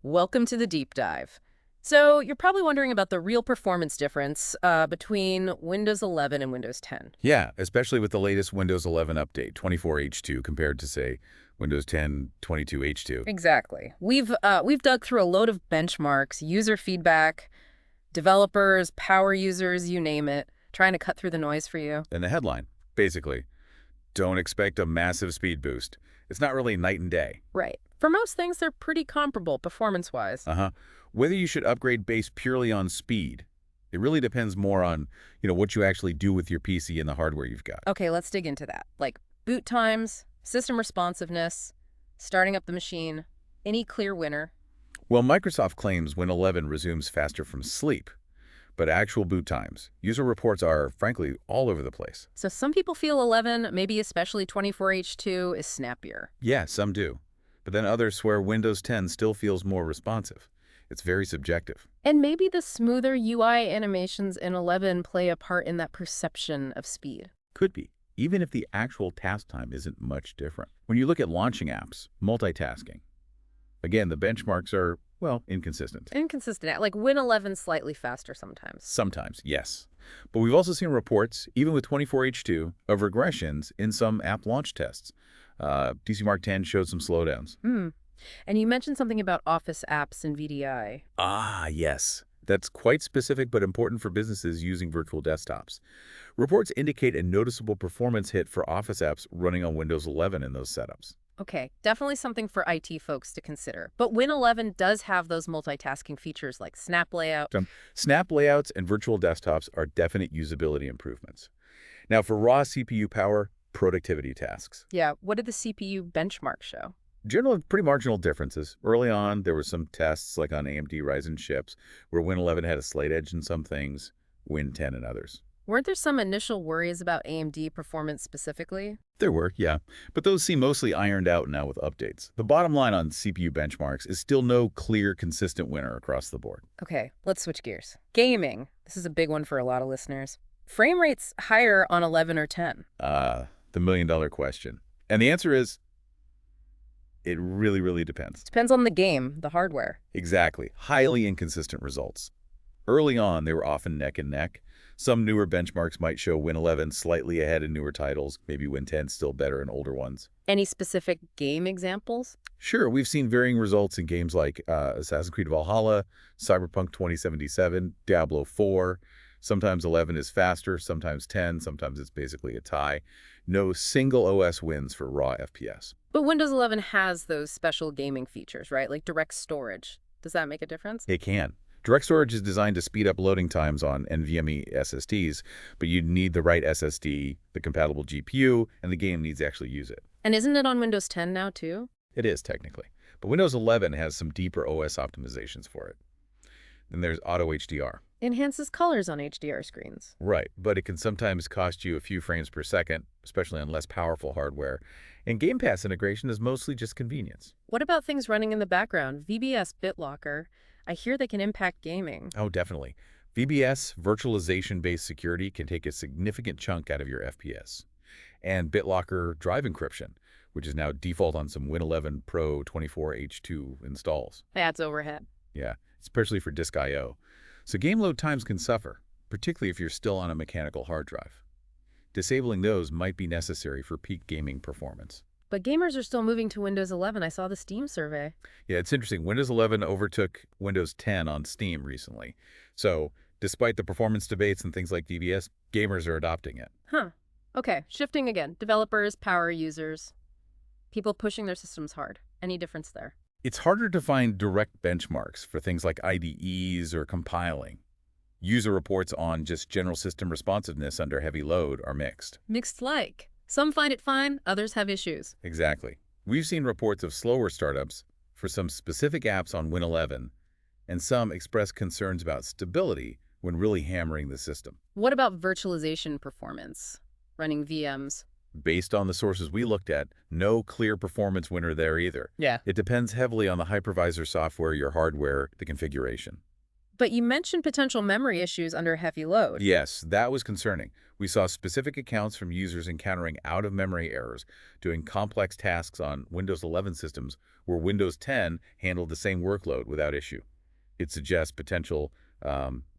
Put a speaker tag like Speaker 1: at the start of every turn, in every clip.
Speaker 1: Welcome to the deep dive. So, you're probably wondering about the real performance difference between Windows 11 and Windows 10.
Speaker 2: Yeah, especially with the latest Windows 11 update, 24H2, compared to, say, Windows 10 22H2.
Speaker 1: Exactly. We've dug through a load of benchmarks, user feedback, developers, power users, you name it, trying to cut through the noise for you.
Speaker 2: And the headline, basically, don't expect a massive speed boost. It's not really night and day.
Speaker 1: Right. For most things, they're pretty comparable performance-wise.
Speaker 2: Uh-huh. Whether you should upgrade based purely on speed, it really depends more on, what you actually do with your PC and the hardware you've got.
Speaker 1: Okay, let's dig into that. Like boot times, system responsiveness, starting up the machine, any clear winner.
Speaker 2: Well, Microsoft claims Win 11 resumes faster from sleep, but actual boot times, user reports are, frankly, all over the place.
Speaker 1: So some people feel 11, maybe especially 24H2, is snappier.
Speaker 2: Yeah, some do. But then others swear Windows 10 still feels more responsive. It's very subjective.
Speaker 1: And maybe the smoother UI animations in 11 play a part in that perception of speed.
Speaker 2: Could be, even if the actual task time isn't much different. When you look at launching apps, multitasking, again, the benchmarks are, well, inconsistent.
Speaker 1: Inconsistent, like Win 11 slightly faster sometimes.
Speaker 2: Sometimes, yes. But we've also seen reports, even with 24H2, of regressions in some app launch tests. DC Mark 10 showed some slowdowns.
Speaker 1: And you mentioned something about Office apps and VDI.
Speaker 2: Ah, yes. That's quite specific but important for businesses using virtual desktops. Reports indicate a noticeable performance hit for Office apps running on Windows 11 in those setups.
Speaker 1: Okay, definitely something for IT folks to consider. But Win 11 does have those multitasking features like snap layout.
Speaker 2: Snap layouts and virtual desktops are definite usability improvements. Now, for raw CPU power, productivity tasks.
Speaker 1: Yeah, what did the CPU benchmark show?
Speaker 2: Generally, pretty marginal differences. Early on, there were some tests, like on AMD Ryzen chips, where Win 11 had a slight edge in some things, Win 10 in others.
Speaker 1: Weren't there some initial worries about AMD performance specifically?
Speaker 2: There were, yeah, but those seem mostly ironed out now with updates. The bottom line on CPU benchmarks is still no clear, consistent winner across the board.
Speaker 1: Okay, let's switch gears. Gaming. This is a big one for a lot of listeners. Frame rates higher on 11 or 10?
Speaker 2: The million-dollar question. And the answer is, it really, really depends.
Speaker 1: Depends on the game, the hardware.
Speaker 2: Exactly. Highly inconsistent results. Early on, they were often neck and neck. Some newer benchmarks might show Win 11 slightly ahead in newer titles, maybe Win 10 still better in older ones.
Speaker 1: Any specific game examples?
Speaker 2: Sure, we've seen varying results in games like Assassin's Creed Valhalla, Cyberpunk 2077, Diablo 4. Sometimes 11 is faster, sometimes 10, sometimes it's basically a tie. No single OS wins for raw FPS.
Speaker 1: But Windows 11 has those special gaming features, right? Like direct storage. Does that make a difference?
Speaker 2: It can. Direct storage is designed to speed up loading times on NVMe SSDs, but you need the right SSD, the compatible GPU, and the game needs to actually use it.
Speaker 1: And isn't it on Windows 10 now, too?
Speaker 2: It is, technically. But Windows 11 has some deeper OS optimizations for it. Then there's Auto HDR.
Speaker 1: Enhances colors on HDR screens.
Speaker 2: Right, but it can sometimes cost you a few frames per second, especially on less powerful hardware. And Game Pass integration is mostly just convenience.
Speaker 1: What about things running in the background? VBS, BitLocker. I hear they can impact gaming.
Speaker 2: Oh, definitely. VBS, virtualization-based security, can take a significant chunk out of your FPS. And BitLocker drive encryption, which is now default on some Win 11 Pro 24H2 installs.
Speaker 1: That's overhead.
Speaker 2: Yeah, especially for disk I/O. So game load times can suffer, particularly if you're still on a mechanical hard drive. Disabling those might be necessary for peak gaming performance.
Speaker 1: But gamers are still moving to Windows 11. I saw the Steam survey.
Speaker 2: Yeah, it's interesting. Windows 11 overtook Windows 10 on Steam recently. So despite the performance debates and things like DBS, gamers are adopting it.
Speaker 1: Huh. Okay, shifting again. Developers, power users, people pushing their systems hard. Any difference there?
Speaker 2: It's harder to find direct benchmarks for things like IDEs or compiling. User reports on just general system responsiveness under heavy load are mixed.
Speaker 1: Mixed like. Some find it fine, others have issues.
Speaker 2: Exactly. We've seen reports of slower startups for some specific apps on Win 11, and some express concerns about stability when really hammering the system.
Speaker 1: What about virtualization performance? Running VMs?
Speaker 2: Based on the sources we looked at, no clear performance winner there either.
Speaker 1: Yeah.
Speaker 2: It depends heavily on the hypervisor software, your hardware, the configuration.
Speaker 1: But you mentioned potential memory issues under heavy load.
Speaker 2: Yes, that was concerning. We saw specific accounts from users encountering out-of-memory errors doing complex tasks on Windows 11 systems where Windows 10 handled the same workload without issue. It suggests potential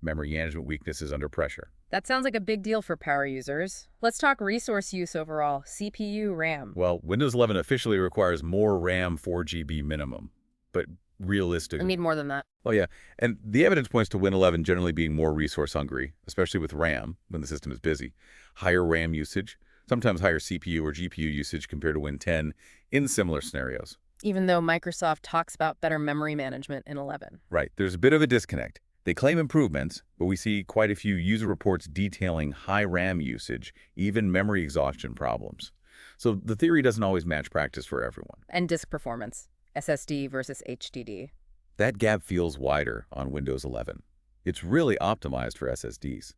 Speaker 2: memory management weaknesses under pressure.
Speaker 1: That sounds like a big deal for power users. Let's talk resource use overall, CPU, RAM.
Speaker 2: Well, Windows 11 officially requires more RAM 4 GB minimum, but
Speaker 1: I
Speaker 2: realistically...
Speaker 1: need more than that.
Speaker 2: Oh, yeah. And the evidence points to Win 11 generally being more resource hungry, especially with RAM when the system is busy. Higher RAM usage, sometimes higher CPU or GPU usage compared to Win 10 in similar scenarios.
Speaker 1: Even though Microsoft talks about better memory management in 11.
Speaker 2: Right. There's a bit of a disconnect. They claim improvements, but we see quite a few user reports detailing high RAM usage, even memory exhaustion problems. So the theory doesn't always match practice for everyone.
Speaker 1: And disk performance, SSD versus HDD.
Speaker 2: That gap feels wider on Windows 11. It's really optimized for SSDs.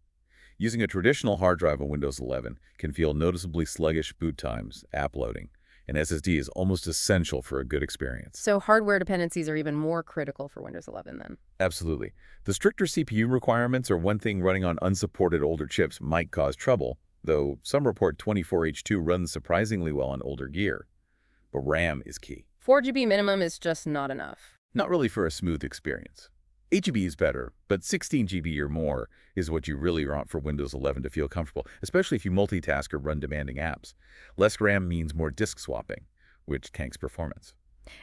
Speaker 2: Using a traditional hard drive on Windows 11 can feel noticeably sluggish boot times, app loading, and SSD is almost essential for a good experience.
Speaker 1: So hardware dependencies are even more critical for Windows 11 then.
Speaker 2: Absolutely. The stricter CPU requirements are one thing running on unsupported older chips might cause trouble, though some report 24H2 runs surprisingly well on older gear. But RAM is key.
Speaker 1: 4 GB minimum is just not enough.
Speaker 2: Not really for a smooth experience. 8 GB is better, but 16 GB or more is what you really want for Windows 11 to feel comfortable, especially if you multitask or run demanding apps. Less RAM means more disk swapping, which tanks performance.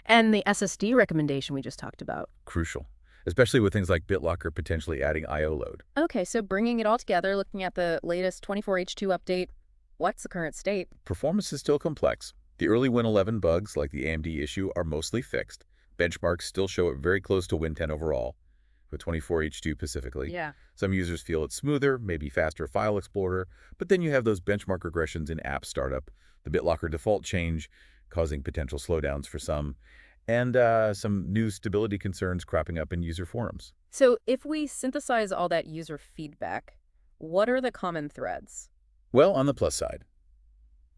Speaker 1: And the SSD recommendation we just talked about.
Speaker 2: Crucial, especially with things like BitLocker potentially adding I/O load.
Speaker 1: Okay, so bringing it all together, looking at the latest 24H2 update, what's the current state?
Speaker 2: Performance is still complex. The early Win 11 bugs, like the AMD issue, are mostly fixed. Benchmarks still show it very close to Win 10 overall, with 24H2 specifically.
Speaker 1: Yeah.
Speaker 2: Some users feel it's smoother, maybe faster File Explorer, but then you have those benchmark regressions in app startup, the BitLocker default change causing potential slowdowns for some, and some new stability concerns cropping up in user forums.
Speaker 1: So if we synthesize all that user feedback, what are the common threads?
Speaker 2: Well, on the plus side,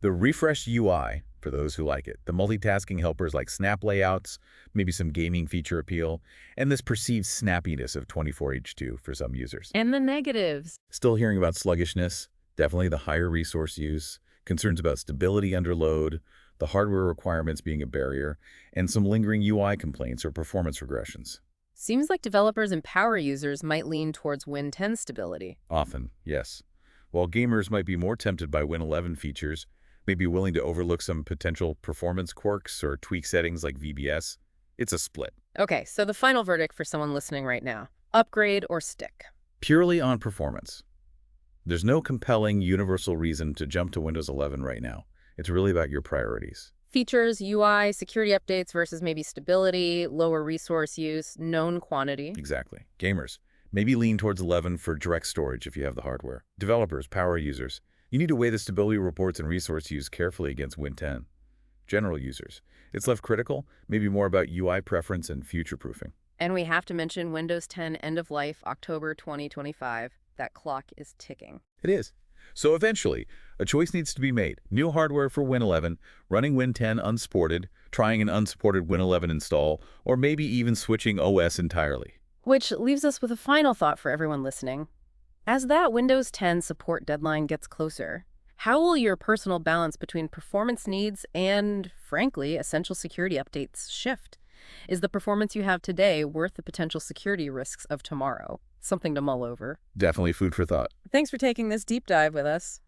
Speaker 2: the refreshed UI, for those who like it, the multitasking helpers like snap layouts, maybe some gaming feature appeal, and this perceived snappiness of 24H2 for some users.
Speaker 1: And the negatives.
Speaker 2: Still hearing about sluggishness, definitely the higher resource use, concerns about stability under load, the hardware requirements being a barrier, and some lingering UI complaints or performance regressions.
Speaker 1: Seems like developers and power users might lean towards Win 10 stability.
Speaker 2: Often, yes. While gamers might be more tempted by Win 11 features, may be willing to overlook some potential performance quirks or tweak settings like VBS, it's a split.
Speaker 1: Okay, so the final verdict for someone listening right now. Upgrade or stick?
Speaker 2: Purely on performance. There's no compelling universal reason to jump to Windows 11 right now. It's really about your priorities.
Speaker 1: Features, UI, security updates versus maybe stability, lower resource use, known quantity.
Speaker 2: Exactly. Gamers, maybe lean towards 11 for direct storage if you have the hardware. Developers, power users, you need to weigh the stability reports and resource use carefully against Win 10. General users, it's left critical, maybe more about UI preference and future-proofing.
Speaker 1: And we have to mention Windows 10 end of life, October 2025. That clock is ticking.
Speaker 2: It is. So eventually, a choice needs to be made. New hardware for Win 11, running Win 10 unsupported, trying an unsupported Win 11 install, or maybe even switching OS entirely.
Speaker 1: Which leaves us with a final thought for everyone listening. As that Windows 10 support deadline gets closer, how will your personal balance between performance needs and, frankly, essential security updates shift? Is the performance you have today worth the potential security risks of tomorrow? Something to mull over.
Speaker 2: Definitely food for thought.
Speaker 1: Thanks for taking this deep dive with us.